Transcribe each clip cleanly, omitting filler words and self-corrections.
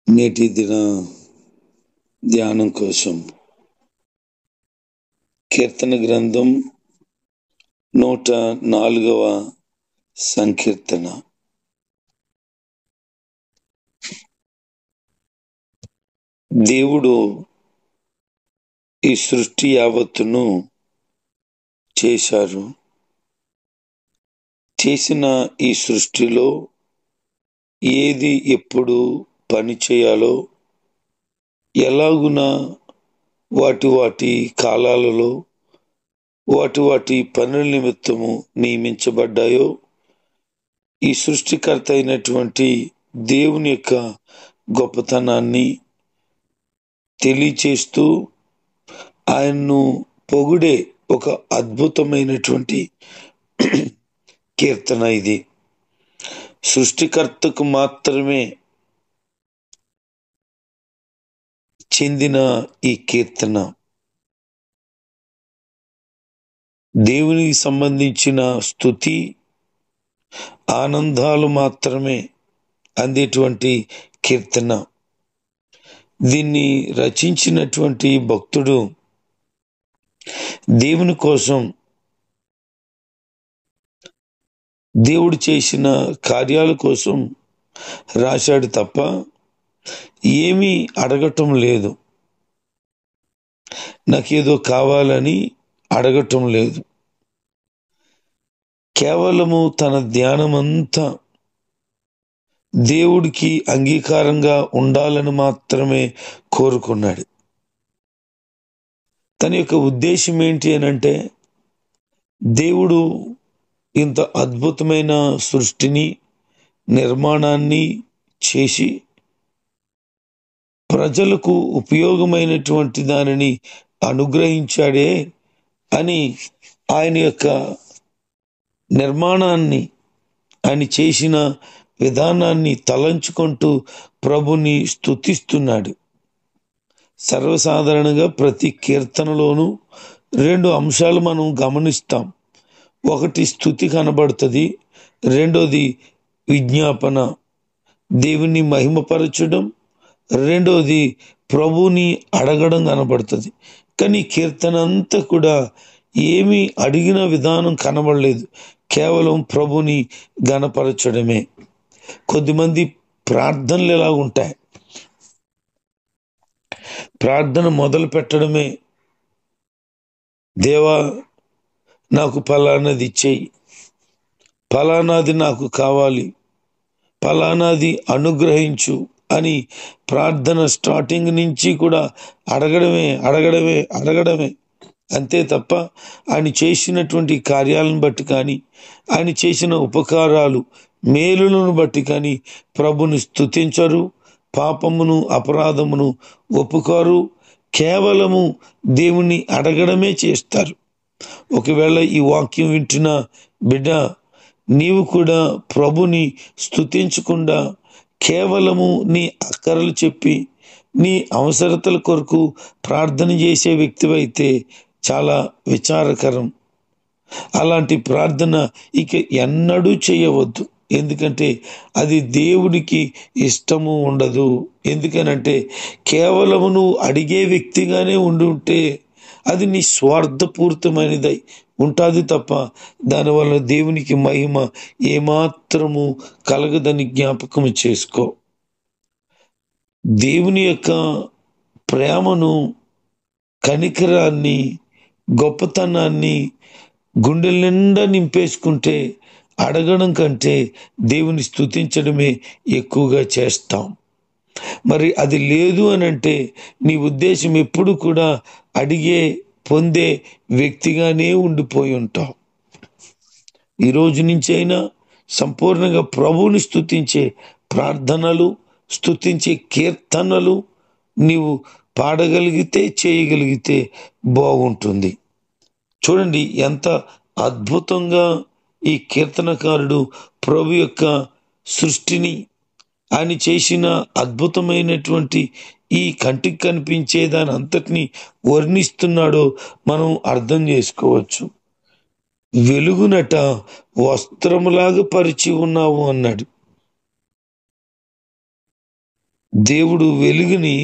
నేటి దిన ధ్యానం కోసం కీర్తన గ్రంథం 104వ సంకీర్తన. దేవుడు ఈ సృష్టి యావత్తును చేశారు. చేసిన ఈ సృష్టిలో ఏది ఎప్పుడు పని చేయాలో ఎలాగున వాటి కాలాలలో వాటి పనుల నిమిత్తము నియమించబడ్డాయో ఈ సృష్టికర్త అయినటువంటి దేవుని యొక్క గొప్పతనాన్ని తెలియచేస్తూ ఆయన్ను పొగిడే ఒక అద్భుతమైనటువంటి కీర్తన ఇది. సృష్టికర్తకు మాత్రమే చెందిన ఈ కీర్తన దేవునికి సంబంధించిన స్తుతి ఆనందాలు మాత్రమే అందేటువంటి కీర్తన. దీన్ని రచించినటువంటి భక్తుడు దేవుని కోసం దేవుడు చేసిన కార్యాల కోసం రాశాడు తప్ప ఏమీ అడగటం లేదు. నాకేదో కావాలని అడగటం లేదు. కేవలము తన ధ్యానమంతా దేవుడికి అంగీకారంగా ఉండాలని మాత్రమే కోరుకున్నాడు. తన యొక్క ఉద్దేశం ఏంటి అనంటే, దేవుడు ఇంత అద్భుతమైన సృష్టిని నిర్మాణాన్ని చేసి ప్రజలకు ఉపయోగమైనటువంటి దానిని అనుగ్రహించాడే అని ఆయన యొక్క నిర్మాణాన్ని ఆయన చేసిన విధానాన్ని తలంచుకుంటూ ప్రభుని స్తుతిస్తున్నాడు. సర్వసాధారణంగా ప్రతి కీర్తనలోనూ 2 అంశాలు మనం గమనిస్తాం. ఒకటి స్తుతి కనబడుతుంది, రెండోది విజ్ఞాపన, దేవుని మహిమపరచడం, రెండోది ప్రభుని అడగడం కనబడుతుంది. కానీ కీర్తన అంతా కూడా ఏమి అడిగిన విధానం కనబడలేదు, కేవలం ప్రభుని గణపరచడమే. కొద్దిమంది ప్రార్థనలు ఎలా ఉంటాయి, ప్రార్థన మొదలు పెట్టడమే, దేవా నాకు ఫలానాది ఇచ్చేయి, ఫలానాది నాకు కావాలి, ఫలానాది అనుగ్రహించు అని ప్రార్థన స్టార్టింగ్ నుంచి కూడా అడగడమే అంతే తప్ప ఆయన చేసినటువంటి కార్యాలను బట్టి కానీ ఆయన చేసిన ఉపకారాలు మేలులను బట్టి కానీ ప్రభుని స్తుతించరు, పాపమును అపరాధమును ఒప్పుకోరు, కేవలము దేవుణ్ణి అడగడమే చేస్తారు. ఒకవేళ ఈ వాక్యం వింటున్న బిడ్డ, నీవు కూడా ప్రభుని స్తుతించకుండా కేవలము నీ అక్కరలు చెప్పి నీ అవసరతల కొరకు ప్రార్థన చేసే వ్యక్తివైతే చాలా విచారకరం. అలాంటి ప్రార్థన ఇక ఎన్నడూ చేయవద్దు. ఎందుకంటే అది దేవుడికి ఇష్టము ఉండదు. ఎందుకనంటే కేవలము నువ్వు అడిగే వ్యక్తిగానే ఉంటే అది నీ స్వార్థపూరితమైనదై ఉంటుంది తప్ప దానివల్ల దేవునికి మహిమ ఏమాత్రము కలగదని జ్ఞాపకం చేసుకో. దేవుని యొక్క ప్రేమను, కనికరాన్ని, గొప్పతనాన్ని గుండెల నిండా నింపేసుకుంటే అడగడం కంటే దేవుని స్తుతించడమే ఎక్కువగా చేస్తాం. మరి అది లేదు అనంటే నీ ఉద్దేశం ఎప్పుడు కూడా అడిగే పొందే వ్యక్తిగానే ఉండిపోయి ఉంటావు. ఈరోజు నుంచి అయినా సంపూర్ణంగా ప్రభువుని స్తుతించే ప్రార్థనలు, స్తుతించే కీర్తనలు నీవు పాడగలిగితే, చేయగలిగితే బాగుంటుంది. చూడండి ఎంత అద్భుతంగా ఈ కీర్తనకారుడు ప్రభు యొక్క సృష్టిని, ఆయన చేసిన అద్భుతమైనటువంటి ఈ కంటికి కనిపించే దాని అంతటిని వర్ణిస్తున్నాడో మనం అర్థం చేసుకోవచ్చు. వెలుగునట వస్త్రములాగా పరిచి ఉన్నావు అన్నాడు. దేవుడు వెలుగుని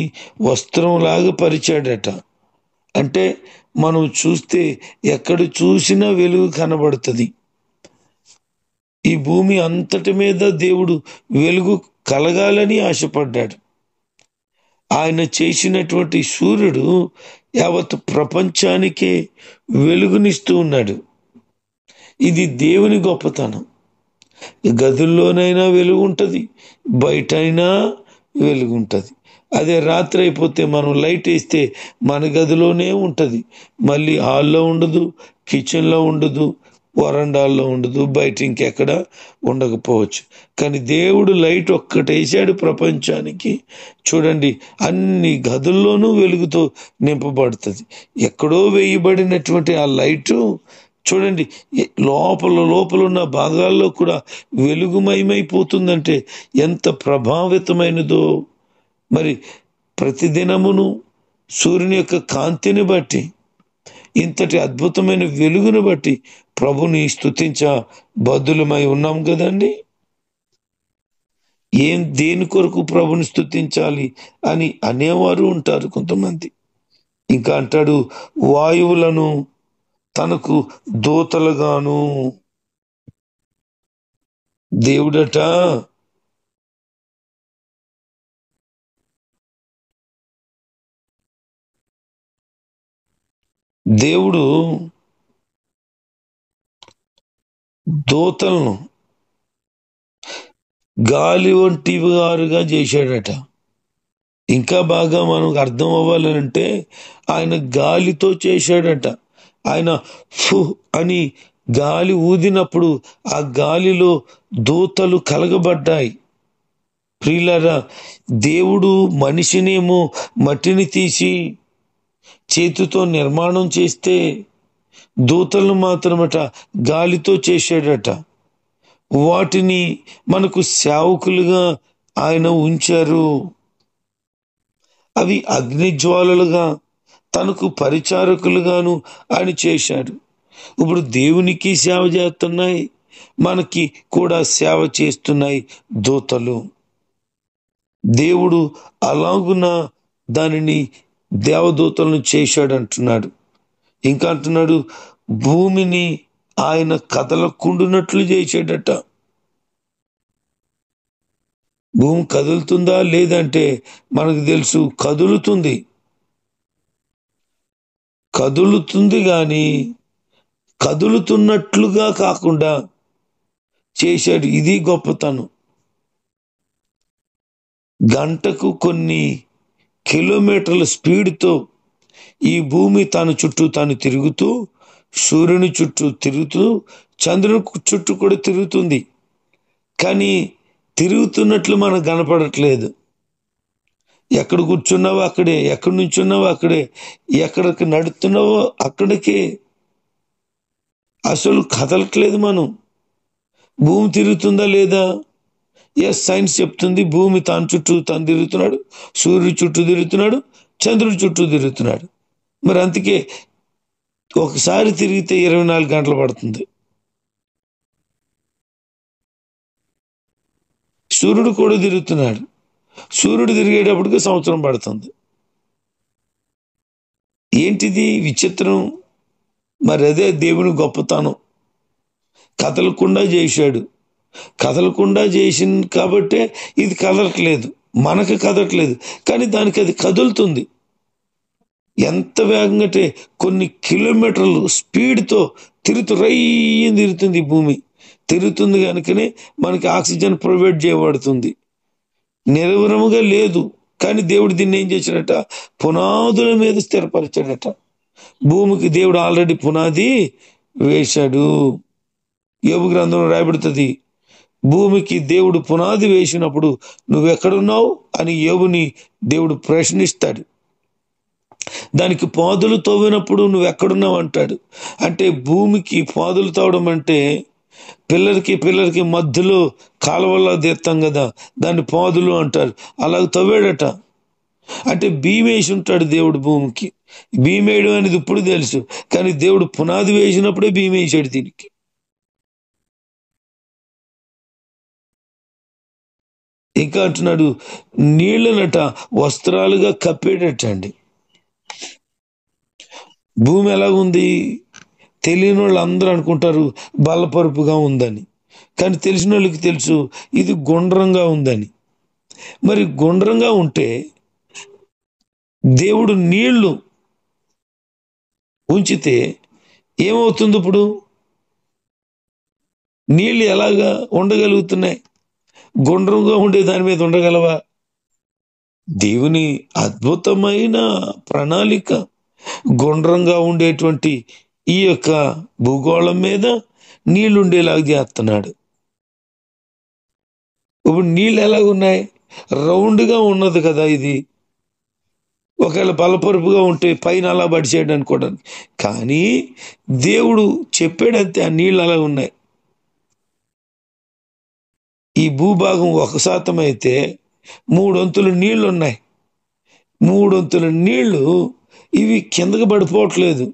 వస్త్రంలాగా పరిచాడట. అంటే మనం చూస్తే ఎక్కడ చూసినా వెలుగు కనబడుతుంది. ఈ భూమి అంతటి మీద దేవుడు వెలుగు కలగాలని ఆశపడ్డాడు. ఆయన చేసినటువంటి సూర్యుడు యావత్ ప్రపంచానికే వెలుగునిస్తూ ఉన్నాడు. ఇది దేవుని గొప్పతనం. గదుల్లోనైనా వెలుగు ఉంటుంది, బయటైనా వెలుగు ఉంటుంది. అదే రాత్రి అయిపోతే మనం లైట్ వేస్తే మన గదిలోనే ఉంటుంది, మళ్ళీ హాల్లో ఉండదు, కిచెన్లో ఉండదు, వరండాల్లో ఉండదు, బయట ఇంకెక్కడ ఉండకపోవచ్చు. కానీ దేవుడు లైట్ ఒక్కటి వేసాడు ప్రపంచానికి. చూడండి, అన్ని గదుల్లోనూ వెలుగుతో నింపబడుతుంది. ఎక్కడో వేయబడినటువంటి ఆ లైటు చూడండి, లోపల ఉన్న భాగాల్లో కూడా వెలుగుమయమైపోతుందంటే ఎంత ప్రభావితమైనదో. మరి ప్రతిదినమును సూర్యుని యొక్క కాంతిని బట్టి, ఇంతటి అద్భుతమైన వెలుగును బట్టి ప్రభుని స్తుతించ బద్దులమై ఉన్నాం కదండి. దేని కొరకు ప్రభుని స్తుతించాలి అని అనేవారు ఉంటారు కొంతమంది. ఇంకా అంటాడు, వాయువులను తనకు దూతలుగాను. దేవుడట దేవుడు దూతలను గాలి వంటి వారుగా చేశాడట. ఇంకా బాగా మనకు అర్థం అవ్వాలంటే ఆయన గాలితో చేశాడట. ఆయన ఫు అని గాలి ఊదినప్పుడు ఆ గాలిలో దూతలు కలగబడ్డాయి. ప్రియులారా, దేవుడు మనిషినేమో మట్టిని తీసి చేతితో నిర్మాణం చేస్తే దూతలను మాత్రమట గాలితో చేశాడట. వాటిని మనకు సేవకులుగా ఆయన ఉంచారు. అవి అగ్నిజ్వాలలుగా తనకు పరిచారకులుగాను ఆయన చేశాడు. ఇప్పుడు దేవునికి సేవ చేస్తున్నాయి, మనకి కూడా సేవ చేస్తున్నాయి దూతలు. దేవుడు అలాగున దానిని దేవదూతలను చేశాడు అంటున్నాడు. ఇంకా అంటున్నాడు, భూమిని ఆయన కదలకుండునట్లు చేశాడట. భూమి కదులుతుందా లేదంటే మనకు తెలుసు, కదులుతుంది కానీ కదులుతున్నట్లుగా కాకుండా చేశాడు. ఇది గొప్పతనం. గంటకు కొన్ని కిలోమీటర్ల స్పీడ్తో ఈ భూమి తన చుట్టూ తాను తిరుగుతూ, సూర్యుని చుట్టూ తిరుగుతూ, చంద్రుని చుట్టూ కూడా తిరుగుతుంది. కానీ తిరుగుతున్నట్లు మనకు కనపడట్లేదు. ఎక్కడ కూర్చున్నావో అక్కడే, ఎక్కడి నుంచున్నావో అక్కడే, ఎక్కడికి నడుస్తున్నావో అక్కడికే. అసలు కదలట్లేదు మనం. భూమి తిరుగుతుందా లేదా? ఎస్, సైన్స్ చెప్తుంది భూమి తాను చుట్టూ తాను తిరుగుతున్నాడు, సూర్యుడి చుట్టూ తిరుగుతున్నాడు, చంద్రుడి చుట్టూ తిరుగుతున్నాడు. మరి అందుకే ఒకసారి తిరిగితే 24 గంటలు పడుతుంది. సూర్యుడు కూడా తిరుగుతున్నాడు, సూర్యుడు తిరిగేటప్పటికి సంవత్సరం పడుతుంది. ఏంటిది విచిత్రం? మరి అదే దేవుని గొప్పతనం. కదలకుండా చేశాడు. కదలకుండా చేసింది కాబట్టే ఇది కదలట్లేదు, మనకు కదలట్లేదు, కానీ దానికి అది కదులుతుంది. ఎంత వేగంగా అంటే కొన్ని కిలోమీటర్లు స్పీడ్తో రయ్యని తిరుగుతుంది. భూమి తిరుగుతుంది కనుకనే మనకి ఆక్సిజన్ ప్రొవైడ్ చేయబడుతుంది. నిరవరముగా లేదు, కానీ దేవుడు దీన్ని ఏం చేశాడట? పునాదుల మీద స్థిరపరిచాడట. భూమికి దేవుడు ఆల్రెడీ పునాది వేశాడు. యోబు గ్రంథంలో రాయబడుతుంది, భూమికి దేవుడు పునాది వేసినప్పుడు నువ్వెక్కడున్నావు అని యోబుని దేవుడు ప్రశ్నిస్తాడు. దానికి పాదులు తవ్వినప్పుడు నువ్వెక్కడున్నావు అంటాడు. అంటే భూమికి పాదులు తవ్వడం అంటే పిల్లలకి మధ్యలో కాలువల్లో తీస్తాం కదా, దాన్ని పాదులు అంటారు. అలాగ తవ్వాడట. అంటే భీమేసి ఉంటాడు దేవుడు భూమికి. భీమేయడం అనేది ఇప్పుడు తెలుసు, కానీ దేవుడు పునాది వేసినప్పుడే భీమేసాడు దీనికి. ఇంకా అంటున్నాడు, నీళ్లనట వస్త్రాలుగా కప్పేటండి. భూమి ఎలాగుంది? తెలియని వాళ్ళు అందరూ అనుకుంటారు బల్లపరుపుగా ఉందని, కానీ తెలిసిన వాళ్ళకి తెలుసు ఇది గుండ్రంగా ఉందని. మరి గుండ్రంగా ఉంటే దేవుడు నీళ్లు ఉంచితే ఏమవుతుంది? ఇప్పుడు నీళ్లు ఎలాగా ఉండగలుగుతున్నాయి? గుండ్రంగా ఉండే దాని మీద ఉండగలవా? దేవుని అద్భుతమైన ప్రణాళిక గుండ్రంగా ఉండేటువంటి ఈ యొక్క భూగోళం మీద నీళ్లు ఉండేలాగా చేస్తున్నాడు. ఇప్పుడు నీళ్ళు ఎలాగున్నాయి? రౌండ్గా ఉన్నది కదా ఇది. ఒకవేళ బలపరుపుగా ఉంటే పైన అలా పడిచేయడం అనుకోవడానికి, కానీ దేవుడు చెప్పాడంతే ఆ నీళ్ళు అలా ఉన్నాయి. ఈ భూభాగం 1% అయితే 3 వంతులు నీళ్లు ఉన్నాయి. 3 వంతుల నీళ్లు ఇవి కిందకి పడిపోవట్లేదు.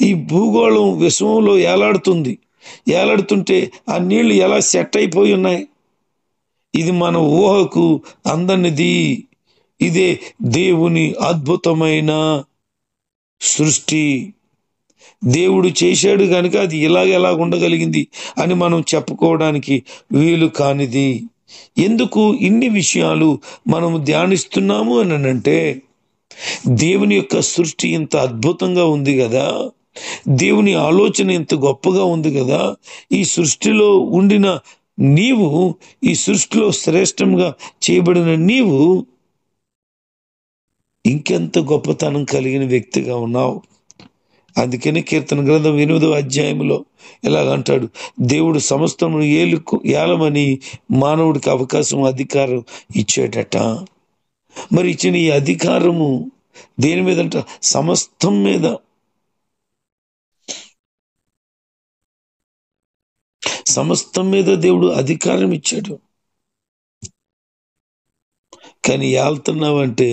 ఈ భూగోళం విశ్వంలో ఏలాడుతుంది. ఏలాడుతుంటే ఆ నీళ్లు ఎలా సెట్ అయిపోయి ఉన్నాయి? ఇది మన ఊహకు అందనిది. ఇదే దేవుని అద్భుతమైన సృష్టి. దేవుడు చేశాడు కనుక అది ఎలాగ ఉండగలిగింది అని మనం చెప్పుకోవడానికి వీలు కానిది. ఎందుకు ఇన్ని విషయాలు మనం ధ్యానిస్తున్నాము అని అంటే, దేవుని యొక్క సృష్టి ఇంత అద్భుతంగా ఉంది కదా, దేవుని ఆలోచన ఇంత గొప్పగా ఉంది కదా. ఈ సృష్టిలో ఉండిన నీవు, ఈ సృష్టిలో శ్రేష్టంగా చేయబడిన నీవు ఇంకెంత గొప్పతనం కలిగిన వ్యక్తిగా ఉన్నావు. అందుకని కీర్తన గ్రంథం 8వ అధ్యాయంలో ఇలాగంటాడు, దేవుడు సమస్తము ఏలమని మానవుడికి అవకాశం, అధికారం ఇచ్చేటట. మరి ఇచ్చిన ఈ అధికారము దేని మీద అంట? సమస్తం మీద. సమస్తం మీద దేవుడు అధికారం ఇచ్చాడు. కానీ ఏళ్తున్నావంటే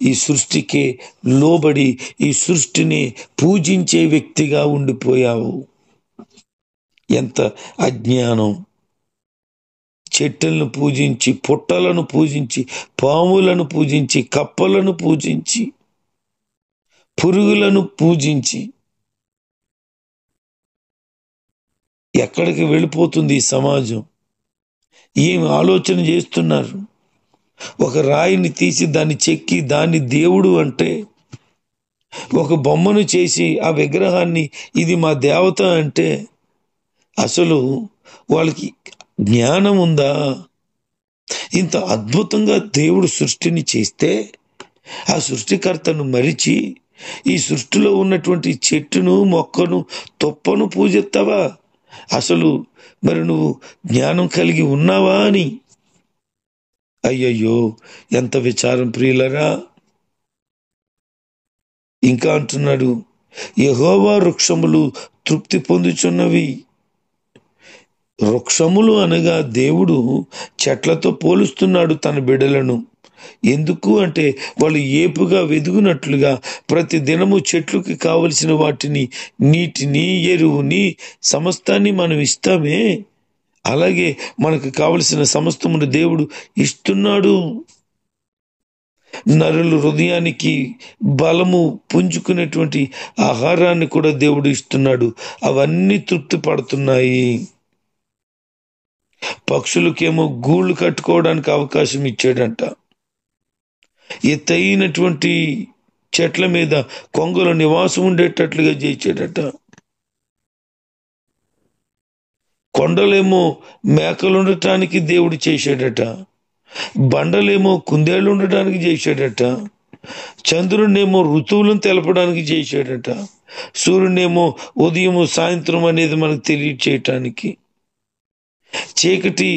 ఈ సృష్టికి లోబడి ఈ సృష్టిని పూజించే వ్యక్తిగా ఉండిపోయావు. ఎంత అజ్ఞానం! చెట్టులను పూజించి, పుట్టలను పూజించి, పాములను పూజించి, కప్పలను పూజించి, పురుగులను పూజించి ఎక్కడికి వెళ్ళిపోతుంది ఈ సమాజం? ఏం ఆలోచన చేస్తున్నారు? ఒక రాయిని తీసి దాన్ని చెక్కి దాన్ని దేవుడు అంటే, ఒక బొమ్మను చేసి ఆ విగ్రహాన్ని ఇది మా దేవత అంటే, అసలు వాళ్ళకి జ్ఞానం ఉందా? ఇంత అద్భుతంగా దేవుడు సృష్టిని చేస్తే ఆ సృష్టికర్తను మరిచి ఈ సృష్టిలో ఉన్నటువంటి చెట్టును, మొక్కను, తుప్పను పూజిస్తావా? అసలు మరి నువ్వు జ్ఞానం కలిగి ఉన్నావా అని. అయ్యయ్యో, ఎంత విచారం ప్రియులరా! ఇంకా అంటున్నాడు, యెహోవా వృక్షములు తృప్తి పొందుచున్నవి. వృక్షములు అనగా దేవుడు చెట్లతో పోలుస్తున్నాడు తన బిడ్డలను. ఎందుకు అంటే వాళ్ళు ఏపుగా వెదుగునట్లుగా ప్రతి దినము చెట్లుకి కావలసిన వాటిని, నీటిని, ఎరువుని, సమస్తాన్ని మనం ఇస్తామే, అలాగే మనకు కావలసిన సమస్తమును దేవుడు ఇస్తున్నాడు. నరులు హృదయానికి బలము పుంజుకునేటువంటి ఆహారాన్ని కూడా దేవుడు ఇస్తున్నాడు. అవన్నీ తృప్తి పడుతున్నాయి. పక్షులకేమో గూళ్ళు కట్టుకోవడానికి అవకాశం ఇచ్చాడంట. ఎత్తైనటువంటి చెట్ల మీద కొంగల నివాసం ఉండేటట్లుగా చేశాడట. కొండలేమో మేకలు ఉండటానికి దేవుడు చేశాడట. బండలేమో కుందేళ్ళు ఉండటానికి చేశాడట. చంద్రుడినేమో ఋతువులను తెలపడానికి చేశాడట. సూర్యునేమో ఉదయము సాయంత్రం అనేది మనకు తెలియచేయటానికి, చీకటి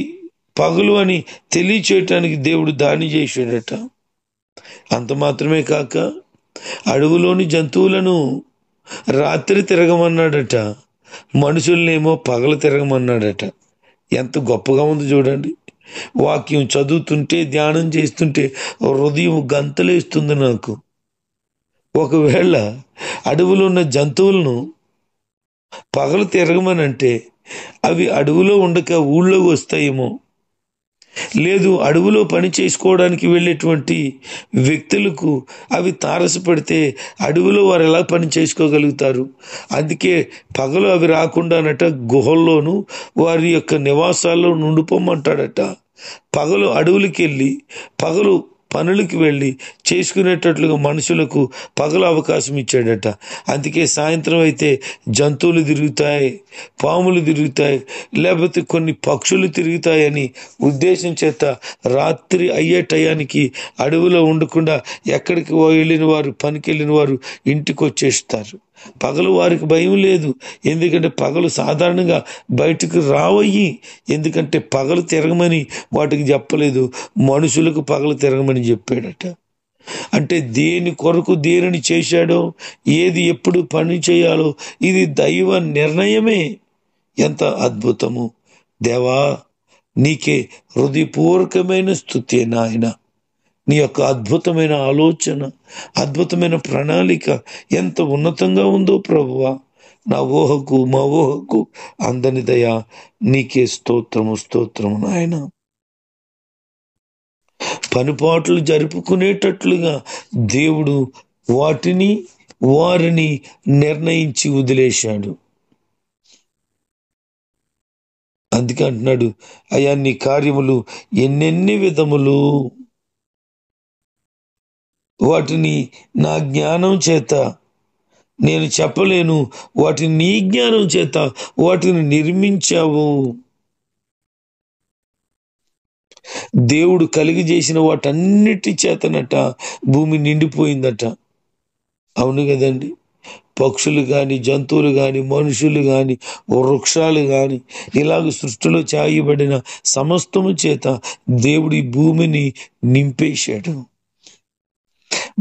పగలు అని తెలియచేయటానికి దేవుడు దాన్ని చేశాడట. అంత మాత్రమే కాక అడవులోని జంతువులను రాత్రి తిరగమన్నాడట, మనుషులనేమో పగలు తిరగమన్నాడట. ఎంత గొప్పగా ఉంది చూడండి. వాక్యం చదువుతుంటే, ధ్యానం చేస్తుంటే హృదయం గంతలేస్తుంది నాకు. ఒకవేళ అడవిలో ఉన్న జంతువులను పగలు తిరగమనంటే అవి అడవిలో ఉండక ఊళ్ళోకి వస్తాయేమో. లేదు అడవిలో పని చేసుకోవడానికి వెళ్ళేటువంటి వ్యక్తులకు అవి తారసపడితే అడవిలో వారు ఎలా పని చేసుకోగలుగుతారు? అందుకే పగలు అవి రాకుండానట గుహల్లోనూ వారి యొక్క నివాసాల్లో ఉండిపోమంటాడట. పగలు అడవులకి వెళ్ళి పగలు పనులకి వెళ్ళి చేసుకునేటట్లుగా మనుషులకు పగలు అవకాశం ఇచ్చాడట. అందుకే సాయంత్రం అయితే జంతువులు తిరుగుతాయి, పాములు తిరుగుతాయి, లేకపోతే కొన్ని పక్షులు తిరుగుతాయని ఉద్దేశం చేత రాత్రి అయ్యే టయానికి అడవిలో ఉండకుండా ఎక్కడికి వెళ్ళిన వారు, పనికి వెళ్ళిన వారు ఇంటికి వచ్చేస్తారు. పగలు వారికి భయం లేదు, ఎందుకంటే పగలు సాధారణంగా బయటకు రావయ్యి. ఎందుకంటే పగలు తిరగమని వాటికి చెప్పలేదు, మనుషులకు పగలు తిరగమని చెప్పాడట. అంటే దేని కొరకు దేనిని చేశాడో, ఏది ఎప్పుడు పని చేయాలో ఇది దైవ నిర్ణయమే. ఎంత అద్భుతము! దేవా, నీకే హృదయపూర్వకమైన స్తుతి నాయన. నీ యొక్క అద్భుతమైన ఆలోచన, అద్భుతమైన ప్రణాళిక ఎంత ఉన్నతంగా ఉందో ప్రభువా. నా ఊహకు మా ఊహకు అందని దయా నీకే స్తోత్రము, స్తోత్రము నాయన. పనిపాట్లు జరుపుకునేటట్లుగా దేవుడు వారిని నిర్ణయించి వదిలేశాడు. అందుకే అంటున్నాడు, అయ్యా నీ కార్యములు ఎన్నెన్ని విధములు, వాటిని నా జ్ఞానం చేత నేను చెప్పలేను, వాటిని నీ జ్ఞానం చేత వాటిని నిర్మించావు. దేవుడు కలిగి చేసిన వాటన్నిటి చేతనట భూమి నిండిపోయిందట. అవును కదండి. పక్షులు కానీ, జంతువులు కానీ, మనుషులు కానీ, వృక్షాలు కానీ, ఇలాగ సృష్టిలో చాయబడిన సమస్తము చేత దేవుడి భూమిని నింపేశాడు.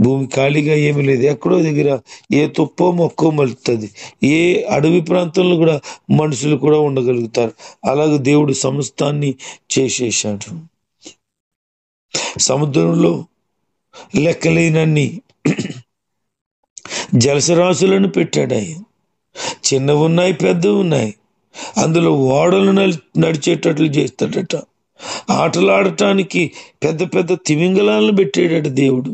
భూమి ఖాళీగా ఏమీ లేదు. ఎక్కడో దగ్గర ఏ తుప్పో మొక్కో మలుతుంది. ఏ అడవి ప్రాంతంలో కూడా మనుషులు కూడా ఉండగలుగుతారు. అలాగే దేవుడు సమస్తాన్ని చేసేశాడు. సముద్రంలో లెక్కలేనన్ని జలసరాశులను పెట్టాడు. చిన్నవి ఉన్నాయి, పెద్దవి ఉన్నాయి. అందులో ఓడలు నడిచేటట్లు చేస్తాడట. ఆటలాడటానికి పెద్ద పెద్ద తిమింగలాలను పెట్టాడట దేవుడు.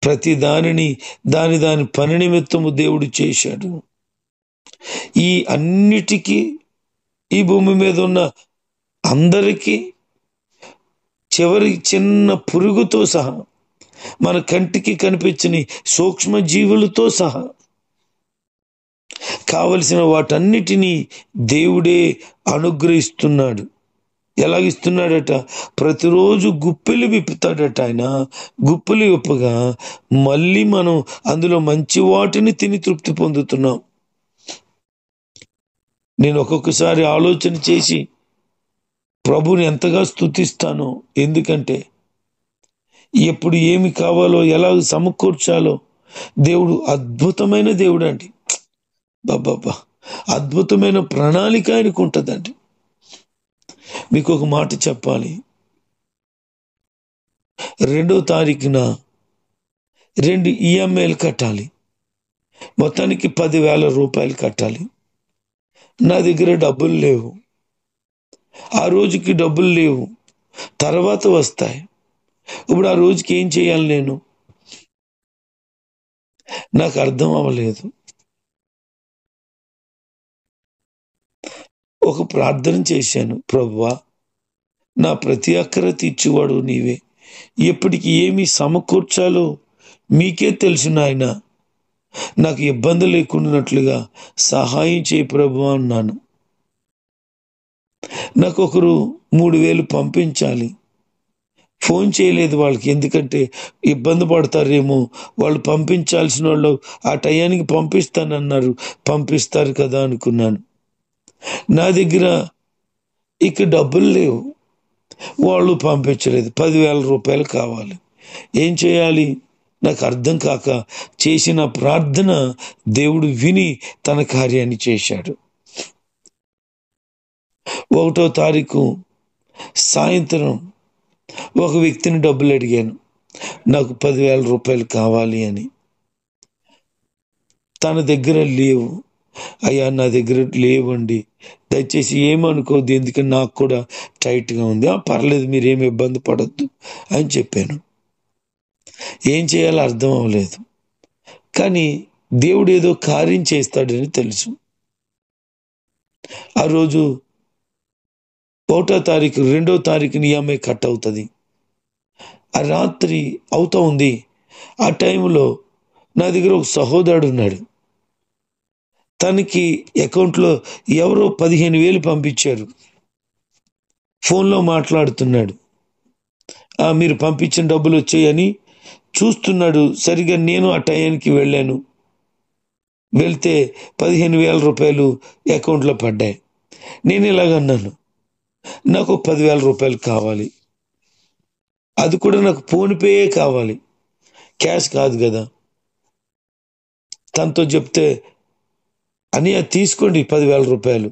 ప్రతి దానిని దాని పని నిమిత్తము దేవుడు చేశాడు. ఈ అన్నిటికీ, ఈ భూమి మీద ఉన్న అందరికీ, చివరి చిన్న పురుగుతో సహా, మన కంటికి కనిపించని సూక్ష్మ జీవులతో సహా కావలసిన వాటన్నిటినీ దేవుడే అనుగ్రహిస్తున్నాడు. ఎలాగిస్తున్నాడట? ప్రతిరోజు గుప్పెలు విప్పుతాడట ఆయన. గుప్పెలు విప్పగా మళ్ళీ మనం అందులో మంచి వాటిని తిని తృప్తి పొందుతున్నాం. నేను ఒక్కొక్కసారి ఆలోచన చేసి ప్రభుని ఎంతగా స్తుతిస్తానో. ఎందుకంటే ఎప్పుడు ఏమి కావాలో, ఎలా సమకూర్చాలో దేవుడు అద్భుతమైన దేవుడు అండి. బాబా, అద్భుతమైన ప్రణాళిక ఆయనకు ఉంటుందండి. మీకు ఒక మాట చెప్పాలి. 2వ తారీఖున 2 EMIలు కట్టాలి. మొత్తానికి 10,000 రూపాయలు కట్టాలి. నా దగ్గర డబ్బులు లేవు. ఆ రోజుకి డబ్బులు లేవు, తర్వాత వస్తాయి. ఇప్పుడు ఆ రోజుకి ఏం చేయాలి నేను? నాకు అర్థం అవ్వలేదు. ఒక ప్రార్థన చేశాను, ప్రభువా నా ప్రతి అక్కర తీర్చువాడు నీవే, ఎప్పటికి ఏమి సమకూర్చాలో మీకే తెలుసు నాయన, నాకు ఇబ్బంది లేకున్నట్లుగా సహాయం చేయి ప్రభువా అన్నాను. నాకు ఒకరు 3,000 పంపించాలి. ఫోన్ చేయలేదు వాళ్ళకి, ఎందుకంటే ఇబ్బంది పడతారేమో, వాళ్ళు పంపించాల్సిన వాళ్ళు ఆ టయానికి పంపిస్తానన్నారు, పంపిస్తారు కదా అనుకున్నాను. నా దగ్గర ఇక డబ్బులు లేవు, వాళ్ళు పంపించలేదు. 10,000 రూపాయలు కావాలి. ఏం చేయాలి? నాకు అర్థం కాక చేసిన ప్రార్థన దేవుడు విని తన కార్యాన్ని చేశాడు. 1వ తారీఖు సాయంత్రం ఒక వ్యక్తిని డబ్బులు అడిగాను, నాకు 10,000 రూపాయలు కావాలి అని. తన దగ్గర లేవు. అయ్యా నా దగ్గర లేవండి, దయచేసి ఏమనుకోవద్దు, ఎందుకంటే నాకు కూడా టైట్గా ఉంది. పర్లేదు, మీరేమి ఇబ్బంది పడద్దు అని చెప్పాను. ఏం చేయాలో అర్థం అవ్వలేదు, కానీ దేవుడు ఏదో కార్యం చేస్తాడని తెలుసు. ఆ రోజు 1వ తారీఖు 2వ తారీఖుని ఈఎంఐ కట్ అవుతుంది. ఆ రాత్రి అవుతా ఉంది. ఆ టైంలో నా దగ్గర ఒక సహోదరుడు ఉన్నాడు. తనకి అకౌంట్లో ఎవరో 15,000 పంపించారు. ఫోన్లో మాట్లాడుతున్నాడు. మీరు పంపించిన డబ్బులు వచ్చాయని చూస్తున్నాడు. సరిగా నేను ఆ టైంకి వెళ్ళాను. వెళ్తే 15,000 రూపాయలు అకౌంట్లో పడ్డాయి. నేను ఇలాగన్నాను, నాకు 10,000 రూపాయలు కావాలి, అది కూడా నాకు ఫోన్పే కావాలి, క్యాష్ కాదు కదా. తనతో చెప్తే, అని అది తీసుకోండి 10,000 రూపాయలు,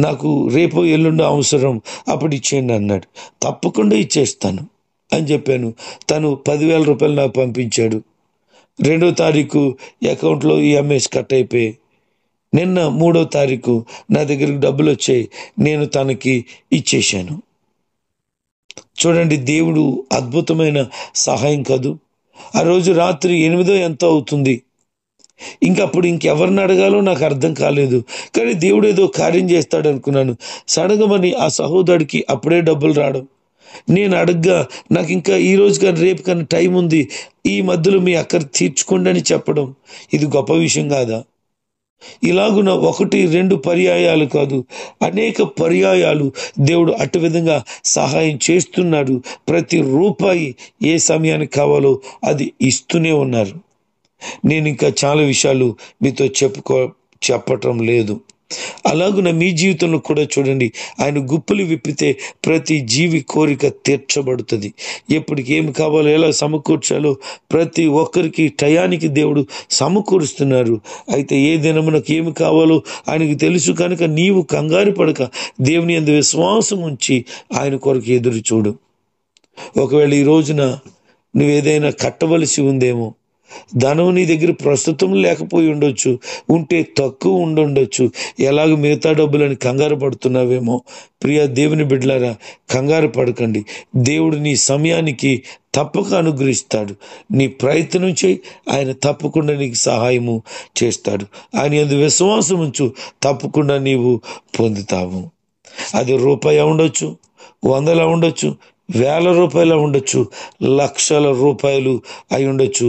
నాకు రేపు ఎల్లుండి అవసరం, అప్పుడు ఇచ్చేయండి అన్నాడు. తప్పకుండా ఇచ్చేస్తాను అని చెప్పాను. తను 10,000 రూపాయలు నాకు పంపించాడు. 2వ తారీఖు అకౌంట్లో ఈఎంఐస్ కట్ అయిపోయి, నిన్న 3వ తారీఖు నా దగ్గరికి డబ్బులు వచ్చాయి, నేను తనకి ఇచ్చేశాను. చూడండి, దేవుడు అద్భుతమైన సహాయం కదూ. ఆ రోజు రాత్రి 8 ఎంత అవుతుంది. ఇంకప్పుడు ఇంకెవరిని అడగాలో నాకు అర్థం కాలేదు, కానీ దేవుడు ఏదో కార్యం చేస్తాడు అనుకున్నాను. సడగమని ఆ సహోదరుడికి అప్పుడే డబ్బులు రావడం, నేను అడగ్గా నాకు ఇంకా ఈ రోజు కానీ రేపు కానీ టైం ఉంది, ఈ మధ్యలో మీ అక్కర తీర్చుకోండి అని చెప్పడం, ఇది గొప్ప విషయం కాదా? ఇలాగున 1, 2 పర్యాయాలు కాదు, అనేక పర్యాయాలు దేవుడు అటు విధంగా సహాయం చేస్తున్నాడు. ప్రతి రూపాయి ఏ సమయానికి కావాలో అది ఇస్తూనే ఉన్నారు. నేను ఇంకా చాలా విషయాలు మీతో చెప్పటం లేదు. అలాగున మీ జీవితంలో కూడా చూడండి, ఆయన గుప్పులు విప్పితే ప్రతి జీవి కోరిక తీర్చబడుతుంది. ఎప్పటికి ఏమి కావాలో, ఎలా సమకూర్చాలో ప్రతి ఒక్కరికి టయానికి దేవుడు సమకూరుస్తున్నారు. అయితే ఏ దినమునకు ఏమి కావాలో ఆయనకు తెలుసు కనుక నీవు కంగారు పడక దేవుని యందు విశ్వాసం ఉంచి ఆయన కొరకు ఎదురు చూడు. ఒకవేళ ఈ రోజున నువ్వేదైనా కట్టవలసి ఉందేమో, ధనం నీ దగ్గర ప్రస్తుతం లేకపోయి ఉండొచ్చు, ఉంటే తక్కువ ఉండొచ్చు, ఎలాగ మిగతా డబ్బులని కంగారు పడుతున్నావేమో. ప్రియ దేవుని బిడ్డలారా, కంగారు పడకండి. దేవుడు నీ సమయానికి తప్పక అనుగ్రహిస్తాడు. నీ ప్రయత్నం చేయి, ఆయన తప్పకుండా నీకు సహాయము చేస్తాడు. ఆయన యందు విశ్వాసం ఉంచు, తప్పకుండా నీవు పొందుతావు. అది రూపాయి ఉండొచ్చు, 100 ఉండొచ్చు, 1,000 రూపాయలు ఉండొచ్చు, లక్షల రూపాయలు అయి ఉండొచ్చు.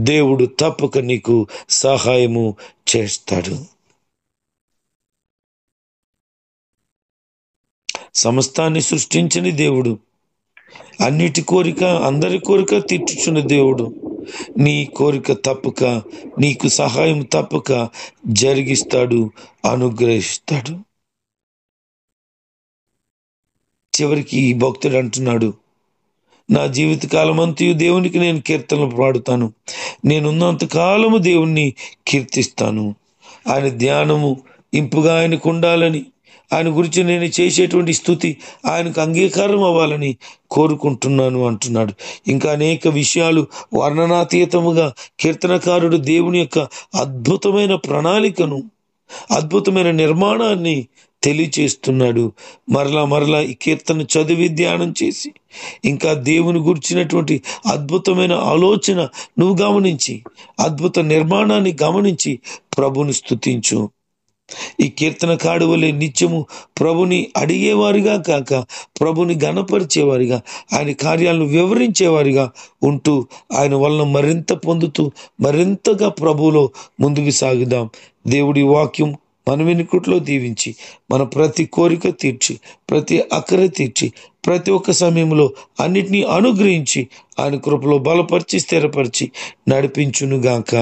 దేవుడు తప్పక నీకు సహాయము చేస్తాడు. సమస్తాన్ని సృష్టించిన దేవుడు, అన్నిటి కోరిక అందరి కోరిక తీర్చుచున్న దేవుడు, నీ కోరిక తప్పక, నీకు సహాయం తప్పక జరిగిస్తాడు, అనుగ్రహిస్తాడు. చివరికి ఈ భక్తుడు అంటున్నాడు, నా జీవితకాలం అంతయు దేవునికి నేను కీర్తనలు పాడుతాను, నేనున్నంత కాలము దేవుణ్ణి కీర్తిస్తాను. ఆయన ధ్యానము ఇంపుగా ఆయనకు ఉండాలని, ఆయన గురించి నేను చేసేటువంటి స్తుతి ఆయనకు అంగీకారం అవ్వాలని కోరుకుంటున్నాను అంటున్నాడు. ఇంకా అనేక విషయాలు వర్ణనాతీతముగా కీర్తనకారుడు దేవుని యొక్క అద్భుతమైన ప్రణాళికను, అద్భుతమైన నిర్మాణాన్ని తెలియచేస్తున్నాడు. మరలా ఈ కీర్తన చదివి ధ్యానం చేసి, ఇంకా దేవుని గురించినటువంటి అద్భుతమైన ఆలోచన నువ్వు గమనించి, అద్భుత నిర్మాణాన్ని గమనించి ప్రభుని స్తుతించు. ఈ కీర్తనకాడు వలె నిత్యము ప్రభుని అడిగేవారిగా కాక, ప్రభుని గణపరిచేవారిగా, ఆయన కార్యాలను వివరించేవారిగా ఉంటూ, ఆయన వలన మరింత పొందుతూ మరింతగా ప్రభువులో ముందుకు సాగుదాం. దేవుడి వాక్యం మన వెనుకట్లో దీవించి, మన ప్రతి కోరిక తీర్చి, ప్రతి అక్కర తీర్చి, ప్రతి ఒక్క సమయంలో అన్నిటినీ అనుగ్రహించి, ఆయన కృపలో బలపరిచి స్థిరపరిచి నడిపించునుగాక.